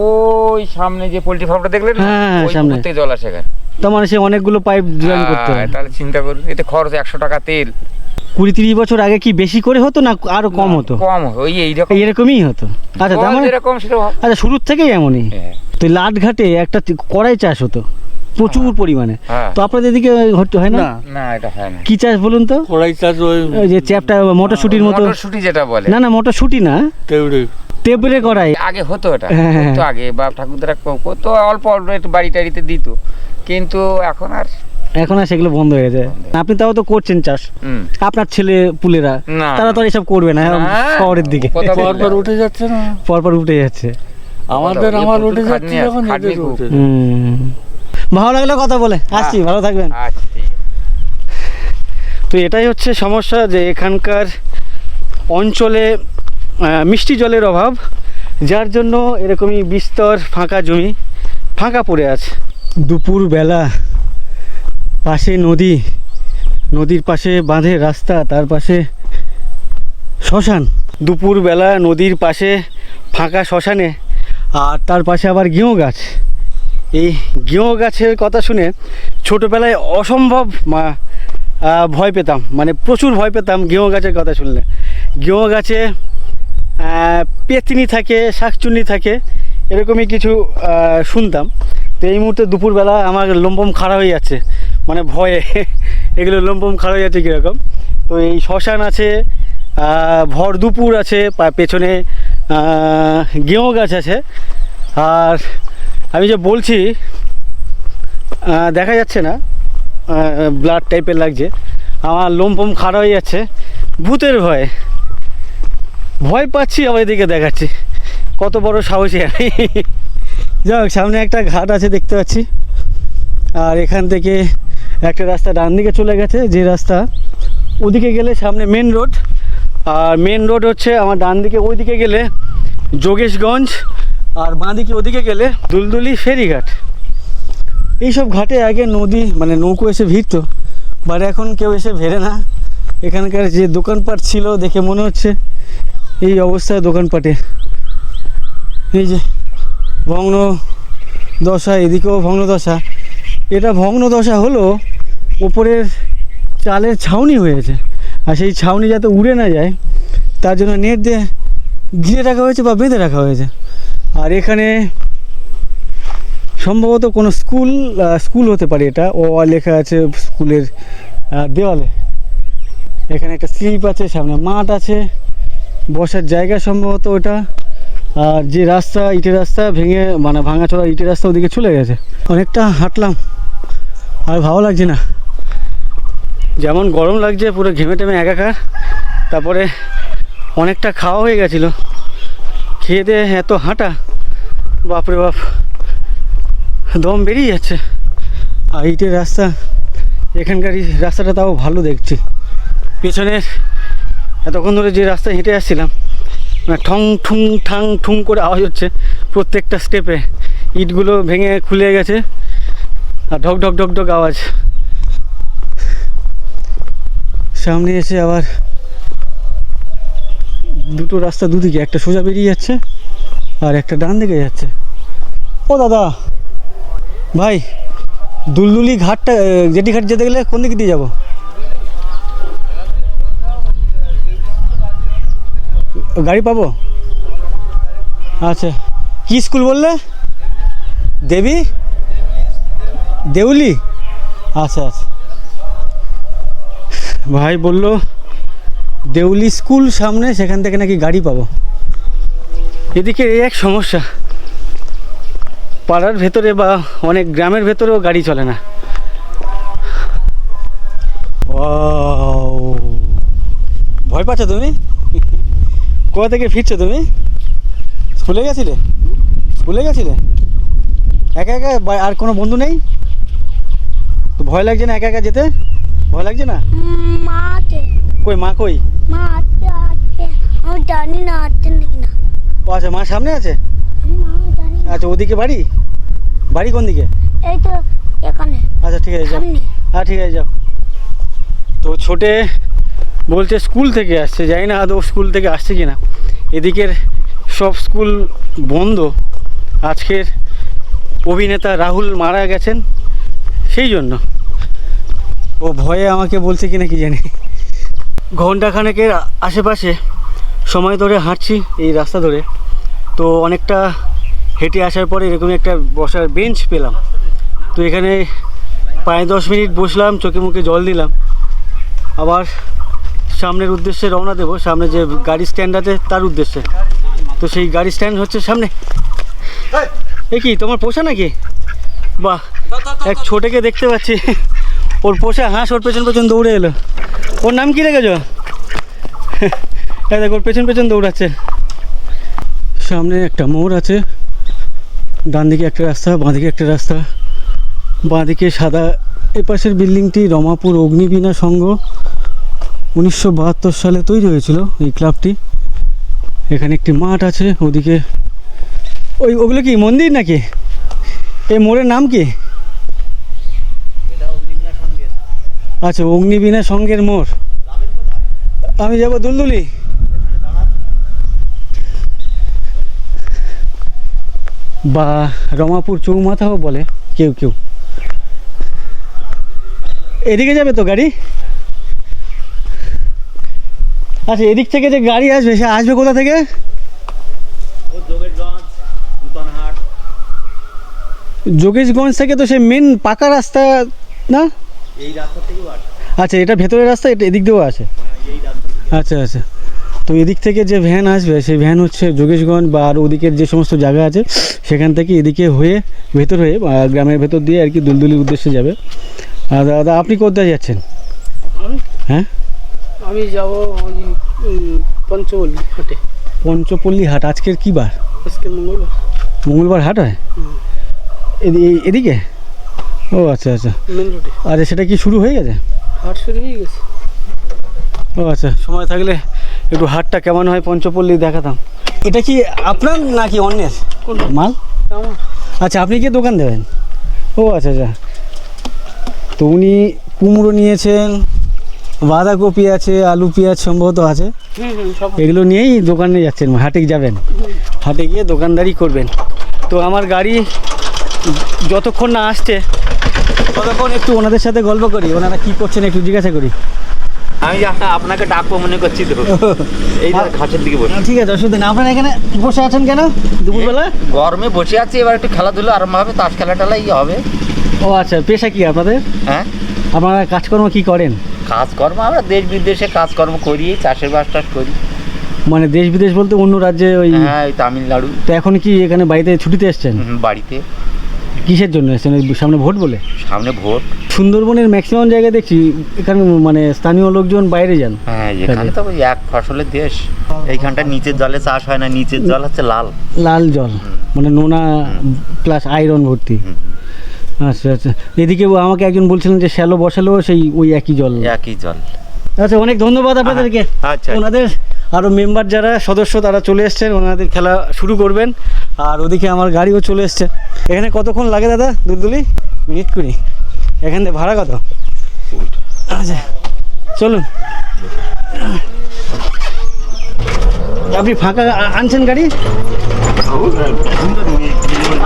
ওই সামনে যে পোল্ট্রি ফার্মটা দেখলেন, হ্যাঁ, ওই সামনে। পুকুর থেকে জল আসে এখানে। তার মানে সে অনেকগুলো পাইপ জয়েন করতে হয়। তাহলে চিন্তা করুন, এতে খরচ 100 টাকা তেল। 20-30 বছর আগে কি বেশি করে হতো না আরো কম হতো? কম, ওই এইরকম এরকমই হতো? আচ্ছা, তার মানে যেরকম সেরকম। আচ্ছা, শুরুর থেকেই এমনই? হ্যাঁ। তো লাটঘাটে একটা কড়াই চাষ হতো প্রচুর পরিমাণে। হ্যাঁ। তো আপনাদের এদিকে হয় না? না, এটা হয় না। কি চাষ বলুন তো? কড়াই চাষ ওই যে চ্যাপটা মটরশুটির মতো? মটরশুঁটি যেটা বলে। না, মটরশুটি না, তেবড়ে কড়াই। আগে হতো এটা, হ্যাঁ। তো আগে বা ঠাকুরদারা তো অল্প অল্প একটু বাড়ি টাড়িতে দিত, কিন্তু এখন আর এখন আর সেগুলো বন্ধ হয়ে যায়। আপনি তাও তো করছেন চাষ, হুম। আপনার ছেলে পুলেরা না, তারা তো আর এসব করবে না, না, শহরের দিকে কথা বললে। পরপর উঠে যাচ্ছে না, পরপর উঠে যাচ্ছে। আমার উঠে যাচ্ছে যখন এদের উঠে যাচ্ছে। ভালো লাগলো কথা বলে, আসছি, ভালো থাকবেন। আচ্ছা, ঠিক আছে। তো এটাই হচ্ছে সমস্যা, যে এখানকার অঞ্চলে মিষ্টি জলের অভাব, যার জন্য এরকমই বিস্তর ফাঁকা জমি ফাঁকা পড়ে আছে। দুপুরবেলা পাশে নদীর পাশে বাঁধের রাস্তা, তার পাশে শ্মশান। দুপুরবেলা নদীর পাশে ফাঁকা শ্মশানে, আর তার পাশে আবার গেঁয়ো গাছ। এই গেঁয়ো গাছের কথা শুনে ছোটোবেলায় অসম্ভব ভয় পেতাম, মানে প্রচুর ভয় পেতাম গেঁয়ো গাছের কথা শুনলে। গেঁয়ো গাছে পেতনি থাকে, শাকচুন্নি থাকে, এরকমই কিছু শুনতাম। তো এই মুহূর্তে দুপুরবেলা আমার লোমপম খাড়া হয়ে যাচ্ছে, মানে ভয়ে এগুলো লোমপম খাড়া হয়ে যাচ্ছে কীরকম। তো এই শ্মশান আছে, ভর দুপুর আছে, পেছনে গেঁয়ো গাছ আছে, আর আমি যে বলছি দেখা যাচ্ছে না, ব্লাড টাইপের লাগছে, আমার লোমপম খাড়া হয়ে যাচ্ছে ভূতের ভয় পাচ্ছি, আবার এদিকে দেখাচ্ছি কত বড় সাহসী আমি। যাক, সামনে একটা ঘাট আছে দেখতে পাচ্ছি, আর এখান থেকে একটা রাস্তা ডান দিকে চলে গেছে, যে রাস্তা ওদিকে গেলে সামনে মেন রোড, আর মেন রোড হচ্ছে আমার ডান দিকে, ওইদিকে গেলে যোগেশগঞ্জ, আর বাঁ দিকে ওদিকে গেলে দুলদুলি ফেরিঘাট। এইসব ঘাটে আগে নদী মানে নৌকো এসে ভিড়তো, বাট এখন কেউ এসে ভেড়ে না। এখানকার যে দোকানপাট ছিল দেখে মনে হচ্ছে এই অবস্থায় দোকানপাটে। এই যে ভগ্ন দশা, এদিকেও ভগ্ন দশা। এটা ভগ্ন দশা হলো ওপরের চালের ছাউনি হয়েছে, আর সেই ছাউনি যাতে উড়ে না যায় তার জন্য নেট দিয়ে ঘিরে রাখা হয়েছে বা বেঁধে রাখা হয়েছে। আর এখানে সম্ভবত কোনো স্কুল হতে পারে, এটা লেখা আছে স্কুলের দেওয়ালে। এখানে একটা স্লিপ আছে, সামনে মাঠ আছে, বসার জায়গা সম্ভবত ওটা। আর যে রাস্তা, ইটের রাস্তা ভেঙে মানে ভাঙাচোরা ইটের রাস্তা ওদিকে চলে গেছে। অনেকটা হাঁটলাম, আর ভালো লাগছে না, যেমন গরম লাগছে পুরো ঘেমে টেমে একাকার। তারপরে অনেকটা খাওয়া হয়ে গেছিলো, খেয়ে দিয়ে এত হাঁটা, বাপরে বাপ, দম বেরিয়ে যাচ্ছে। আর ইটের রাস্তা, এখানকার এই রাস্তাটা তাও ভালো দেখছি। পেছনের এতক্ষণ ধরে যে রাস্তায় হেঁটে আসছিলাম, মানে ঠং ঠুং ঠাং ঠুং করে আওয়াজ হচ্ছে প্রত্যেকটা স্টেপে, ইটগুলো ভেঙে খুলে গেছে আর ঢক ঢক ঢক ঢক আওয়াজ। সামনে এসে আবার দুটো রাস্তা দুদিকে, একটা সোজা বেরিয়ে যাচ্ছে আর একটা ডান দিকে যাচ্ছে। ও দাদা ভাই, দুলদুলি ঘাটটা, জেটি ঘাট যেতে গেলে কোন দিকে দিয়ে যাবো? গাড়ি পাবো? আচ্ছা, কি স্কুল বললে? দেবী দেউলি? আচ্ছা আচ্ছা, ভাই বললো দেউলি স্কুল সামনে, সেখান থেকে নাকি গাড়ি পাবো। এদিকে এই এক সমস্যা, পাড়ার ভেতরে বা অনেক গ্রামের ভেতরেও গাড়ি চলে না। ভয় পাচ্ছ তুমি? কোথা থেকে ফিরছো তুমি? স্কুলে গেছিলে? স্কুলে গেছিলে একা একা? আর কোনো বন্ধু নেই তো? ভয় লাগছে না একা একা যেতে? ভয় লাগছে না? মা আছে। কই মা? কই মা আছে, আছে, আমি জানি না আছে নাকি না। ও আচ্ছা, মা সামনে আছে। মা জানি না। আচ্ছা, ওদিকে বাড়ি? বাড়ি কোন দিকে? এই তো এখানে আচ্ছা ঠিক আছে, যাও। সামনে। হ্যাঁ ঠিক আছে, যাও। তো ছোটে বলছে স্কুল থেকে আসছে, জানি না আদৌ স্কুল থেকে আসছে কি না। এদিকের সব স্কুল বন্ধ। আজকের অভিনেতা রাহুল মারা গেছেন, সেই জন্য ও ভয়ে আমাকে বলছে কিনা কি জানি। ঘন্টাখানেকের আশেপাশে সময় ধরে হাঁটছি এই রাস্তা ধরে, তো অনেকটা হেঁটে আসার পরে এরকম একটা বসার বেঞ্চ পেলাম। তো এখানে প্রায় 10 মিনিট বসলাম, চোখে মুখে জল দিলাম, আবার সামনের উদ্দেশ্যে রওনা দেবো, সামনে যে গাড়ি স্ট্যান্ড আছে তার উদ্দেশ্যে। তো সেই গাড়ি স্ট্যান্ড হচ্ছে সামনে। এ কি তোমার পোষা নাকি? বাহ, এক ছোটেকে দেখতে পাচ্ছি, ওর পোষা হাঁস ওর পেছন পেছন দৌড়ে এলো। ওর নাম কি রেখেছ? দেখ, ওর পেছন পেছন দৌড়াচ্ছে। সামনে একটা মোড় আছে, ডান দিকে একটা রাস্তা, বাঁ দিকে একটা রাস্তা। বাঁ দিকে সাদা, এপাশের বিল্ডিংটি রমাপুর অগ্নিবীণা সংঘ, 1972 সালে তৈরি হয়েছিল এই ক্লাবটি। এখানে একটি মাঠ আছে, ওদিকে ওগুলো কি মন্দির নাকি? এই মোড়ের নাম কি? আচ্ছা, অগ্নিবীণা সংঘের মোড়। আমি যাব দুলদুলি। বা রমাপুর চৌমাথাও বলে কেউ কেউ। এদিকে যাবে তো গাড়ি? আচ্ছা, এদিক থেকে যে গাড়ি আসবে, সে আসবে কোথা থেকে? যোগেশগঞ্জ থেকে। তো সে মেন পাকা রাস্তা না? এই রাস্তা থেকেও আসে। আচ্ছা, এটা ভেতরের রাস্তা, এটা এদিক দিয়েও আসে। আচ্ছা আচ্ছা, তো এদিক থেকে যে ভ্যান আসবে, সেই ভ্যান হচ্ছে যোগেশগঞ্জ বা আর ওদিকের যে সমস্ত জায়গা আছে সেখান থেকে এদিকে হয়ে ভেতর হয়ে গ্রামের ভেতর দিয়ে আর কি দুলদুলির উদ্দেশ্যে যাবে। আর দাদা, আপনি কোথায় যাচ্ছেন? হ্যাঁ, আমি যাব ওই পঞ্চপল্লী হাটে। পঞ্চপল্লী হাট। আজকের কি বার? আজকে মঙ্গলবার। মঙ্গলবার হাট হয় এদিকে? ও আচ্ছা আচ্ছা, মেন রোডে। আচ্ছা, সেটা কি শুরু হয়ে গেছে? হাট শুরু হয়ে গেছে। ও আচ্ছা, সময় থাকলে একটু হাটটা কেমন হয় পঞ্চপল্লী দেখাতাম। এটা কি আপনার নাকি অন্যের মাল? আমার। আচ্ছা, আপনি কি দোকান দেবেন? ও আচ্ছা আচ্ছা, তো উনি কুমড়ো নিয়েছেন, বাঁধাকপি আছে, আলু পেঁয়াজ সম্ভবত আছে, সব। এগুলো নিয়েই দোকানে যাচ্ছেন, হাটে যাবেন, হাটে গিয়ে দোকানদারি করবেন। তো আমার গাড়ি যতক্ষণ না আসছে ততক্ষণ একটু ওনাদের সাথে গল্প করি, ওনারা কী করছেন একটু জিজ্ঞাসা করি। আমি আপনাকে ডাকবো মনে করছি তো, এই ঘাসের দিকে বসে। ঠিক আছে, অসুবিধা নেই। আপনারা এখানে বসে আছেন কেন দুপুরবেলা? গরমে বসে আছি, এবার একটু খেলাধুলো আরম্ভ হবে, তাস খেলা টেলা হবে। ও আচ্ছা, পেশা কি আপনাদের? হ্যাঁ, আপনারা কাজকর্ম কি করেন? কাজকর্ম আমরা দেশ বিদেশে কাজকর্ম করি, চাষের বাস টাস করি। মানে দেশ বিদেশ বলতে অন্য রাজ্যে? ওই হ্যাঁ, ওই তামিলনাড়ু। তো এখন কি এখানে বাড়িতে ছুটিতে এসছেন? বাড়িতে। কিসের জন্য এসছেন? ওই সামনে ভোট বলে? সামনে ভোট। সুন্দরবনের ম্যাক্সিমাম জায়গায় দেখছি এখানে মানে স্থানীয় লোকজন বাইরে যান। হ্যাঁ, এখানে তো ওই এক ফসলের দেশ। এইখানটা নিচের জলে চাষ হয় না, নিচের জল হচ্ছে লাল। লাল জল মানে নোনা প্লাস আয়রন ভর্তি। আচ্ছা আচ্ছা, এদিকে আমাকে একজন বলছিলেন যে শ্যালো বসালো সেই ওই একই জল। একই জল। আচ্ছা, অনেক ধন্যবাদ আপনাদেরকে। আচ্ছা। ওনাদের আরও মেম্বার যারা সদস্য তারা চলে এসছেন, ওনাদের খেলা শুরু করবেন। আর ওদিকে আমার গাড়িও চলে এসছে। এখানে কতক্ষণ লাগে দাদা দুলদুলি? মিনিট 20। এখান থেকে ভাড়া কত? আচ্ছা চলুন। আপনি ফাঁকা আনছেন গাড়ি?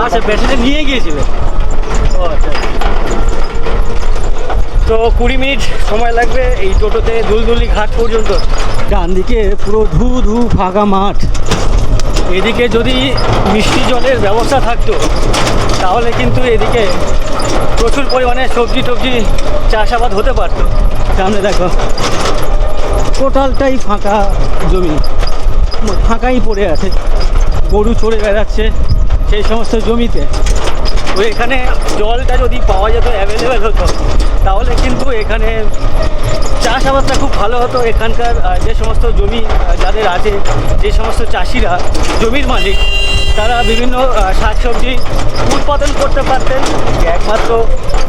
আচ্ছা, প্যাসেঞ্জার নিয়ে গিয়েছিলেন। ও আচ্ছা। তো 20 মিনিট সময় লাগবে এই টোটোতে দুলদুলি ঘাট পর্যন্ত। ডান দিকে পুরো ধু ধু ফাঁকা মাঠ। এদিকে যদি মিষ্টি জলের ব্যবস্থা থাকতো তাহলে কিন্তু এদিকে প্রচুর পরিমাণে সবজি টবজি চাষাবাদ হতে পারতো। সামনে দেখো টোটালটাই ফাঁকা জমি, ফাঁকাই পড়ে আছে, গরু চড়ে বেড়াচ্ছে সেই সমস্ত জমিতে। তো এখানে জলটা যদি পাওয়া যেত, অ্যাভেলেবেল হতো, তাহলে কিন্তু এখানে চাষাবাদটা খুব ভালো হতো। এখানকার যে সমস্ত জমি যাদের আছে, যে সমস্ত চাষিরা জমির মালিক, তারা বিভিন্ন শাকসবজি উৎপাদন করতে পারতেন। একমাত্র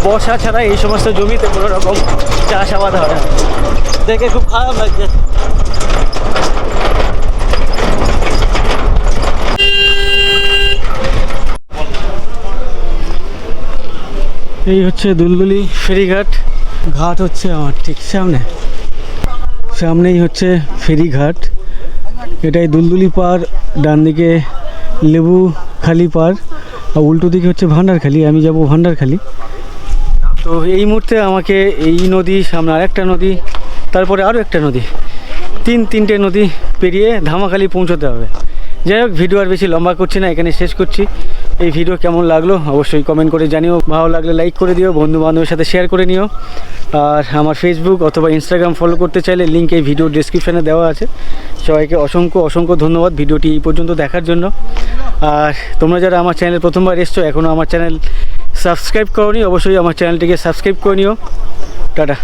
বর্ষা ছাড়া এই সমস্ত জমিতে কোনো রকম চাষাবাদ হয় না। দেখে খুব খারাপ লাগছে। এই হচ্ছে দুলদুলি ফেরিঘাট। ঘাট হচ্ছে আমার ঠিক সামনেই হচ্ছে ফেরিঘাট। এটাই দুলদুলি পার, ডান দিকে লেবুখালি পার, আর উল্টো দিকে হচ্ছে ভান্ডারখালি। আমি যাব ভান্ডারখালি। তো এই মুহূর্তে আমাকে এই নদী, সামনে আরেকটা নদী, তারপরে আরও একটা নদী, তিনটে নদী পেরিয়ে ধামাখালি পৌঁছতে হবে। যাই হোক, ভিডিও আর বেশি লম্বা করছি না, এখানে শেষ করছি। এই ভিডিও কেমন লাগলো অবশ্যই কমেন্ট করে জানিও। ভালো লাগলে লাইক করে দিও, বন্ধু বান্ধবের সাথে শেয়ার করে নিও। আর আমার ফেসবুক অথবা ইনস্টাগ্রাম ফলো করতে চাইলে লিঙ্ক এই ভিডিও ডেসক্রিপশানে দেওয়া আছে। সবাইকে অসংখ্য ধন্যবাদ ভিডিওটি এই পর্যন্ত দেখার জন্য। আর তোমরা যারা আমার চ্যানেল প্রথমবার এসছো, এখনও আমার চ্যানেল সাবস্ক্রাইব করোনি, অবশ্যই আমার চ্যানেলটিকে সাবস্ক্রাইব করে নিও। টাটা।